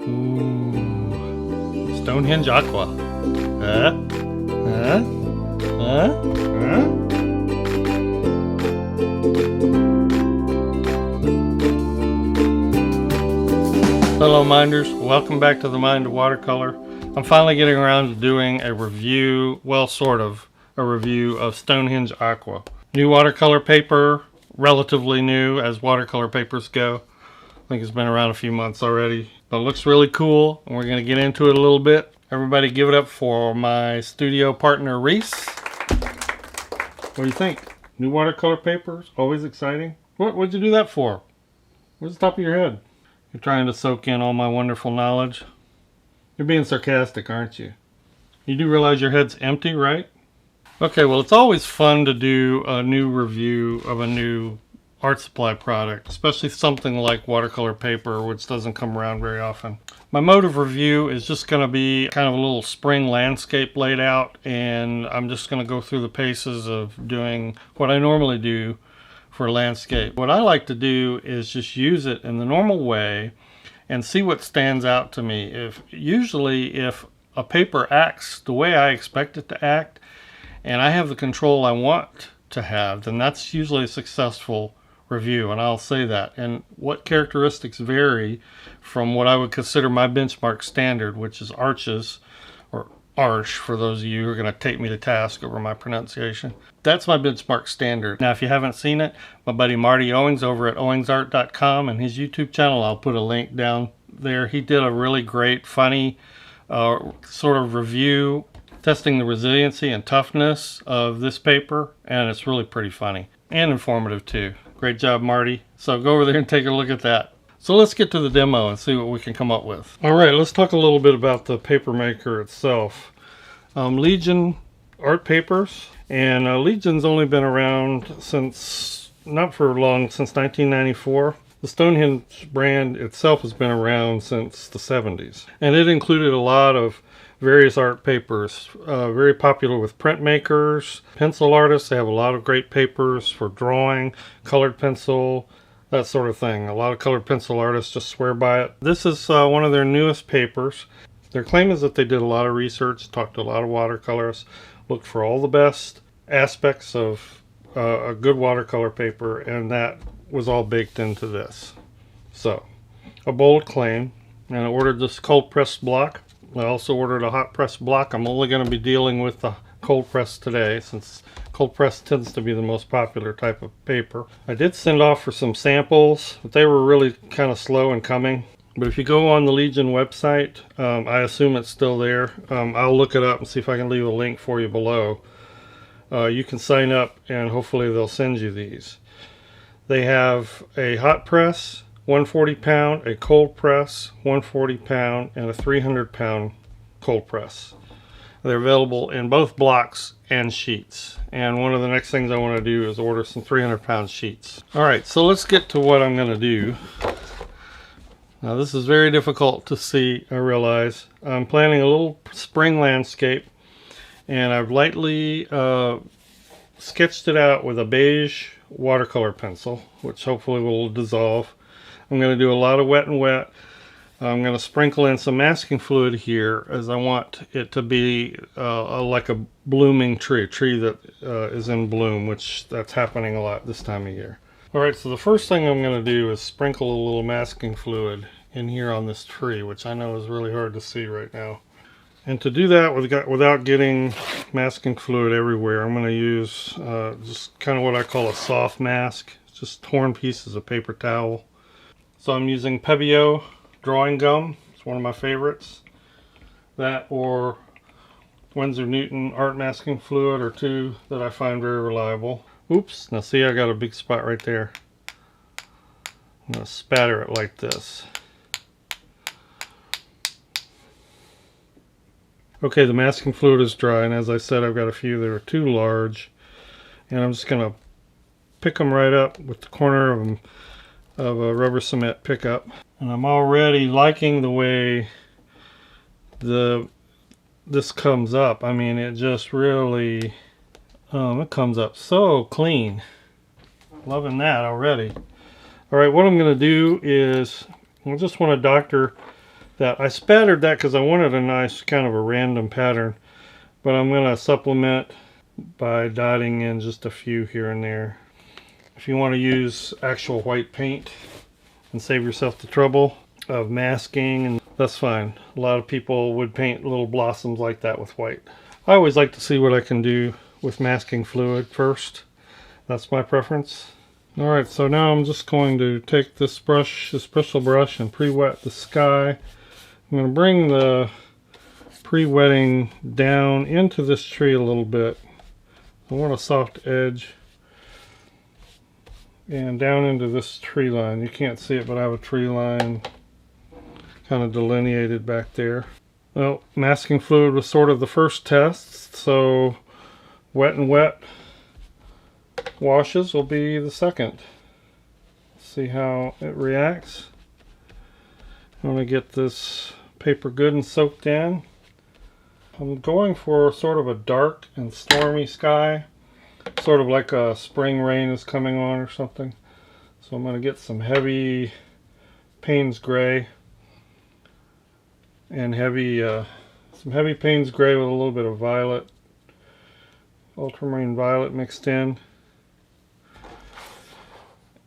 Ooh. Stonehenge Aqua. Huh? Hello minders, welcome back to the Mind of Watercolor. I'm finally getting around to doing a review, well sort of, a review of Stonehenge Aqua. New watercolor paper, relatively new as watercolor papers go. I think it's been around a few months already, but it looks really cool and we're going to get into it a little bit. Everybody give it up for my studio partner Reese. What do you think? New watercolor papers, always exciting. What'd you do that for? Where's the top of your head? You're trying to soak in all my wonderful knowledge. You're being sarcastic, aren't you? You do realize your head's empty, right? Okay, well, it's always fun to do a new review of a new art supply product, especially something like watercolor paper, which doesn't come around very often. My mode of review is just going to be kind of a little spring landscape laid out, and I'm just going to go through the paces of doing what I normally do for landscape. What I like to do is just use it in the normal way and see what stands out to me. If a paper acts the way I expect it to act and I have the control I want to have, then that's usually a successful review, and I'll say that. And what characteristics vary from what I would consider my benchmark standard, which is arches, or arch for those of you who are going to take me to task over my pronunciation. That's my benchmark standard. Now, if you haven't seen it, my buddy Marty Owings over at owingsart.com and his YouTube channel, I'll put a link down there. He did a really great, funny sort of review testing the resiliency and toughness of this paper, and it's really pretty funny and informative too. Great job, Marty. So go over there and take a look at that. So let's get to the demo and see what we can come up with. All right, let's talk a little bit about the paper maker itself. Legion art papers, and Legion's only been around since, not for long, since 1994. The Stonehenge brand itself has been around since the 70s, and it included a lot of various art papers, very popular with printmakers, pencil artists. They have a lot of great papers for drawing, colored pencil, that sort of thing. A lot of colored pencil artists just swear by it. This is one of their newest papers. Their claim is that they did a lot of research, talked to a lot of watercolorists, looked for all the best aspects of a good watercolor paper, and that was all baked into this. So, a bold claim, and I ordered this cold pressed block. I also ordered a hot press block. I'm only going to be dealing with the cold press today, since cold press tends to be the most popular type of paper. I did send off for some samples, but they were really kind of slow in coming. But if you go on the Legion website, I assume it's still there. I'll look it up and see if I can leave a link for you below. You can sign up and hopefully they'll send you these. They have a hot press, 140 pound, a cold press, 140 pound, and a 300 pound cold press. They're available in both blocks and sheets. And one of the next things I want to do is order some 300 pound sheets. Alright, so let's get to what I'm going to do. Now this is very difficult to see, I realize. I'm planning a little spring landscape, and I've lightly sketched it out with a beige watercolor pencil, which hopefully will dissolve. I'm going to do a lot of wet and wet. I'm going to sprinkle in some masking fluid here, as I want it to be like a blooming tree, a tree that is in bloom, which that's happening a lot this time of year. Alright, so the first thing I'm going to do is sprinkle a little masking fluid in here on this tree, which I know is really hard to see right now. And to do that without getting masking fluid everywhere, I'm going to use just kind of what I call a soft mask. It's just torn pieces of paper towel. So I'm using Pebeo drawing gum. It's one of my favorites. That or Winsor Newton art masking fluid are two that I find very reliable. Oops, now see, I got a big spot right there. I'm going to spatter it like this. Okay, the masking fluid is dry, and as I said, I've got a few that are too large, and I'm just going to pick them right up with the corner of a rubber cement pickup. And I'm already liking the way this comes up. I mean, it just really it comes up so clean. Loving that already. Alright, what I'm going to do is I just want to doctor that. I spattered that because I wanted a nice kind of a random pattern, but I'm going to supplement by dotting in just a few here and there. If you want to use actual white paint and save yourself the trouble of masking, and that's fine. A lot of people would paint little blossoms like that with white. I always like to see what I can do with masking fluid first. That's my preference. Alright, so now I'm just going to take this brush, this bristle brush, and pre-wet the sky. I'm going to bring the pre-wetting down into this tree a little bit. I want a soft edge. And down into this tree line. You can't see it, but I have a tree line kind of delineated back there. Well, masking fluid was sort of the first test, so wet and wet washes will be the second. See how it reacts. I want to get this paper good and soaked in. I'm going for sort of a dark and stormy sky. Sort of like a spring rain is coming on or something. So I'm going to get some heavy Payne's gray and some heavy Payne's gray with a little bit of violet, ultramarine violet mixed in.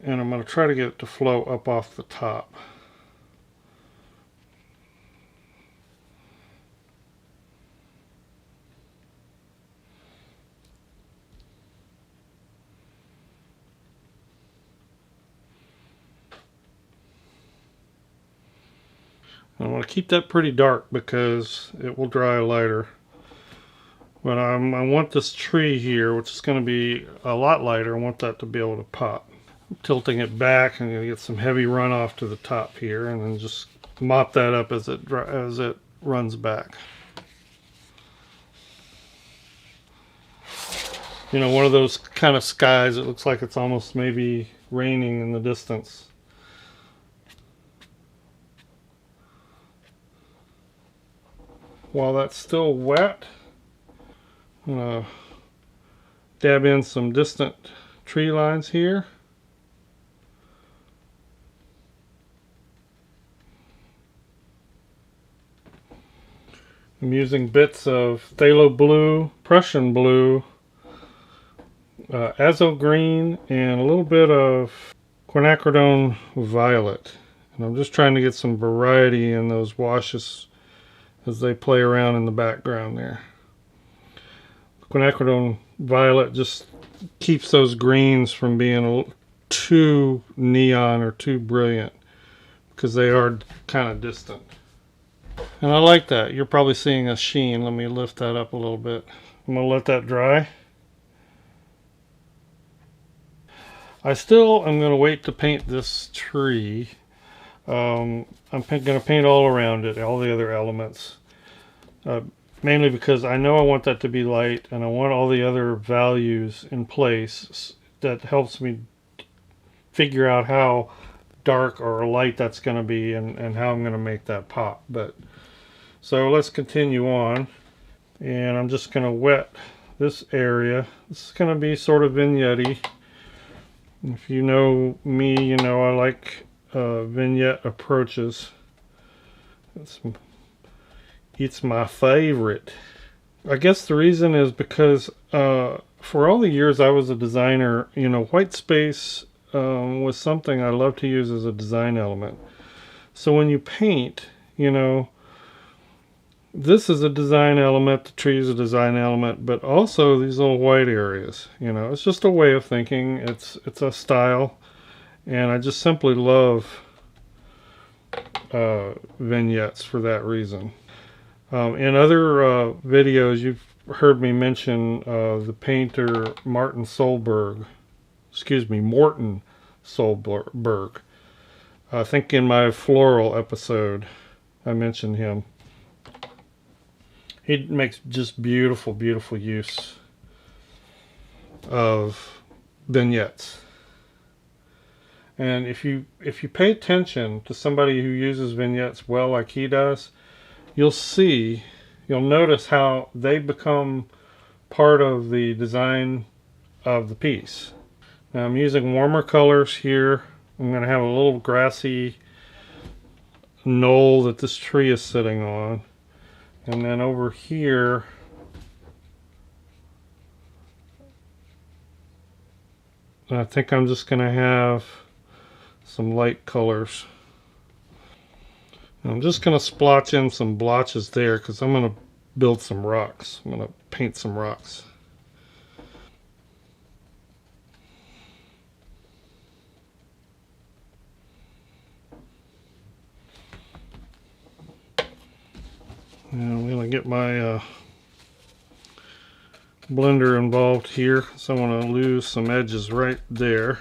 And I'm going to try to get it to flow up off the top. I want to keep that pretty dark because it will dry lighter. But I want this tree here, which is going to be a lot lighter, I want that to be able to pop. I'm tilting it back. I'm going to get some heavy runoff to the top here and then just mop that up as it runs back. You know, one of those kind of skies, it looks like it's almost maybe raining in the distance. While that's still wet, I'm going to dab in some distant tree lines here. I'm using bits of phthalo blue, Prussian blue, azo green, and a little bit of quinacridone violet. And I'm just trying to get some variety in those washes as they play around in the background there. Quinacridone violet just keeps those greens from being a little too neon or too brilliant because they are kind of distant. And I like that. You're probably seeing a sheen. Let me lift that up a little bit. I'm going to let that dry. I still am going to wait to paint this tree. I'm going to paint all around it, all the other elements. Mainly because I know I want that to be light and I want all the other values in place. That helps me figure out how dark or light that's going to be and how I'm going to make that pop. So let's continue on. And I'm just going to wet this area. This is going to be sort of vignette-y. If you know me, you know I like vignette approaches. It's my favorite. I guess the reason is because for all the years I was a designer, you know, white space was something I love to use as a design element. So when you paint, you know, this is a design element, the tree is a design element, but also these little white areas, you know, it's just a way of thinking. It's a style, and I just simply love vignettes for that reason. In other videos, you've heard me mention the painter Morton Solberg. I think in my floral episode, I mentioned him. He makes just beautiful, beautiful use of vignettes. And if you pay attention to somebody who uses vignettes well like he does, you'll notice how they become part of the design of the piece. Now I'm using warmer colors here. I'm going to have a little grassy knoll that this tree is sitting on. And then over here, I think I'm just going to have some light colors. And I'm just going to splotch in some blotches there because I'm going to build some rocks. I'm going to paint some rocks. And I'm going to get my blender involved here, so I want to lose some edges right there.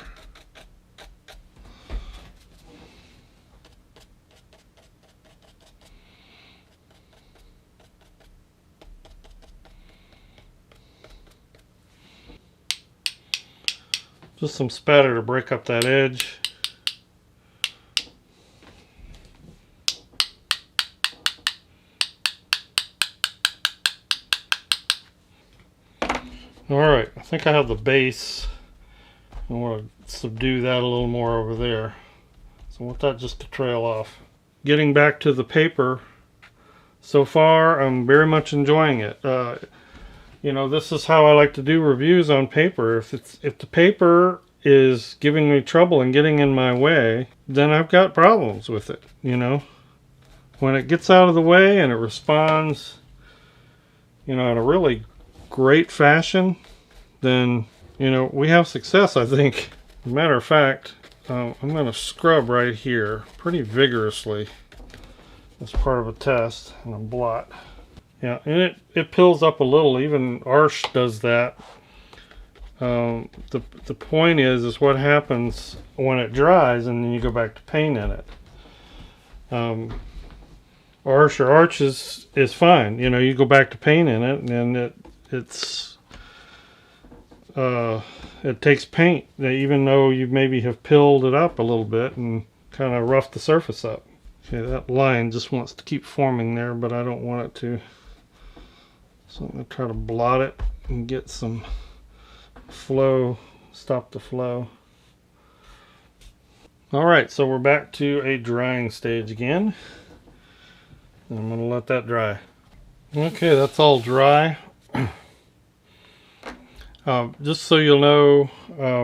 Just some spatter to break up that edge. Alright, I think I have the base. I want to subdue that a little more over there. So I want that just to trail off. Getting back to the paper, so far I'm very much enjoying it. You know, this is how I like to do reviews on paper. If the paper is giving me trouble and getting in my way, then I've got problems with it, you know. When it gets out of the way and it responds, you know, in a really great fashion, then, you know, we have success, I think. As a matter of fact, I'm going to scrub right here pretty vigorously as part of a test and a blot. Yeah, and it pills up a little. Even Arch does that. The point is what happens when it dries and then you go back to painting it. Arch is fine. You know, you go back to painting it and it takes paint, even though you maybe have pilled it up a little bit and kind of roughed the surface up. Okay, that line just wants to keep forming there, but I don't want it to. So I'm going to try to blot it and get some flow, stop the flow. Alright, so we're back to a drying stage again. And I'm going to let that dry. Okay, that's all dry. Just so you'll know,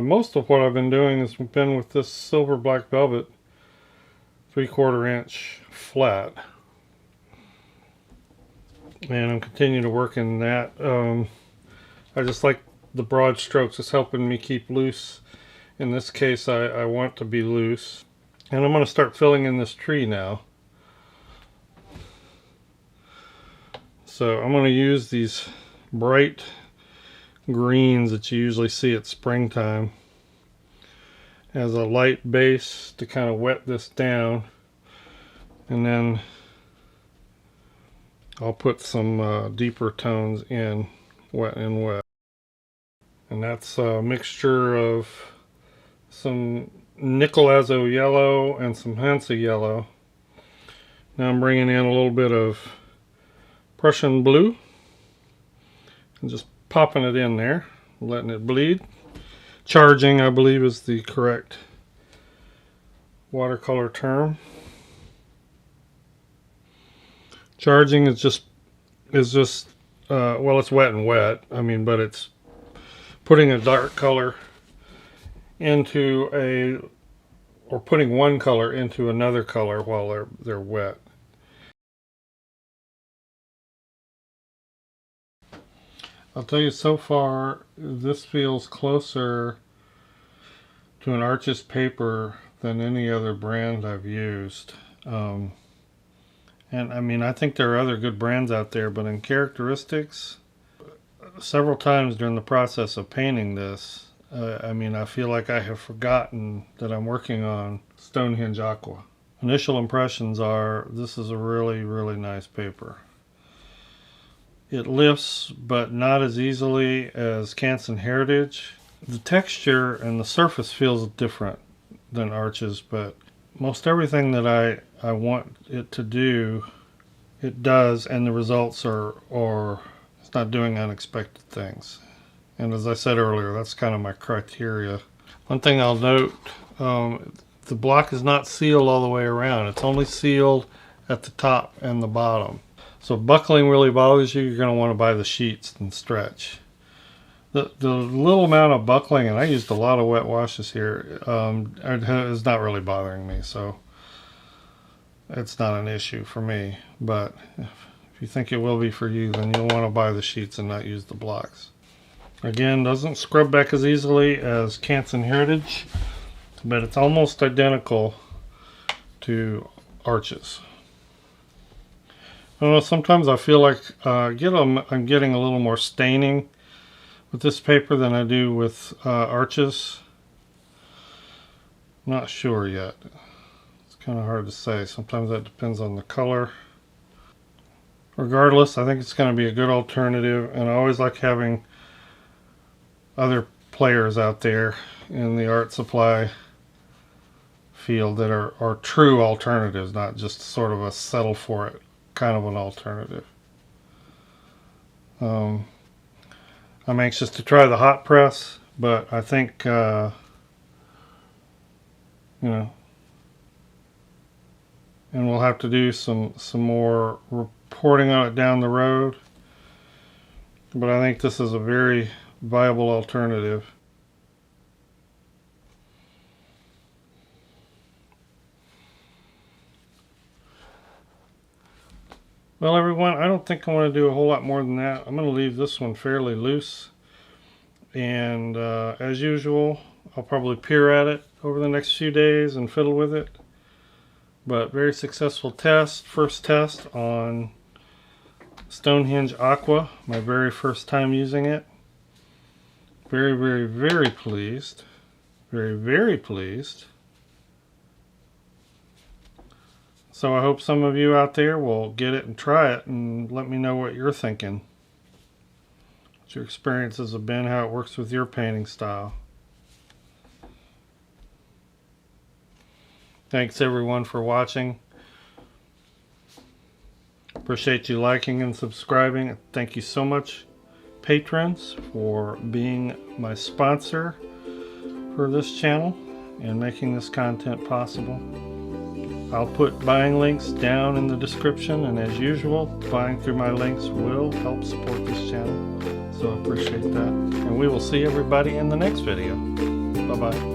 most of what I've been doing has been with this silver black velvet 3/4 inch flat. And I'm continuing to work in that. I just like the broad strokes. It's helping me keep loose. In this case, I want to be loose. And I'm going to start filling in this tree now. So I'm going to use these bright greens that you usually see at springtime as a light base to kind of wet this down, and then I'll put some deeper tones in, wet and wet. And that's a mixture of some nickel azo yellow and some Hansa yellow. Now I'm bringing in a little bit of Prussian blue and just popping it in there, letting it bleed. Charging, I believe, is the correct watercolor term. Charging is just well, it's wet and wet. I mean, but it's putting a dark color into or putting one color into another color while they're wet. I'll tell you, so far this feels closer to an Arches paper than any other brand I've used. And I mean, I think there are other good brands out there, but in characteristics, several times during the process of painting this, I mean, I feel like I have forgotten that I'm working on Stonehenge Aqua. Initial impressions are, this is a really, really nice paper. It lifts, but not as easily as Canson Heritage. The texture and the surface feels different than Arches, but most everything that I want it to do, it does, and the results are it's not doing unexpected things. And as I said earlier, that's kind of my criteria. One thing I'll note, the block is not sealed all the way around. It's only sealed at the top and the bottom. So if buckling really bothers you, you're going to want to buy the sheets and stretch. The little amount of buckling, and I used a lot of wet washes here, is not really bothering me, so it's not an issue for me. But if you think it will be for you, then you'll want to buy the sheets and not use the blocks. Again, doesn't scrub back as easily as Canson Heritage, but it's almost identical to Arches. I don't know, sometimes I feel like I'm getting a little more staining with this paper than I do with Arches. I'm not sure yet. It's kind of hard to say. Sometimes that depends on the color. Regardless, I think it's going to be a good alternative, and I always like having other players out there in the art supply field that are true alternatives, not just sort of a settle for it kind of an alternative. I'm anxious to try the hot press, but I think you know, and we'll have to do some more reporting on it down the road, but I think this is a very viable alternative. Well, everyone, I don't think I want to do a whole lot more than that. I'm going to leave this one fairly loose, and as usual, I'll probably peer at it over the next few days and fiddle with it. But very successful test, first test on Stonehenge Aqua, my very first time using it. Very, very, very pleased. Very, very pleased. So I hope some of you out there will get it and try it and let me know what you're thinking. What your experiences have been, how it works with your painting style. Thanks everyone for watching. Appreciate you liking and subscribing. Thank you so much, patrons, for being my sponsor for this channel and making this content possible. I'll put buying links down in the description, and as usual, buying through my links will help support this channel, so I appreciate that. And we will see everybody in the next video. Bye-bye.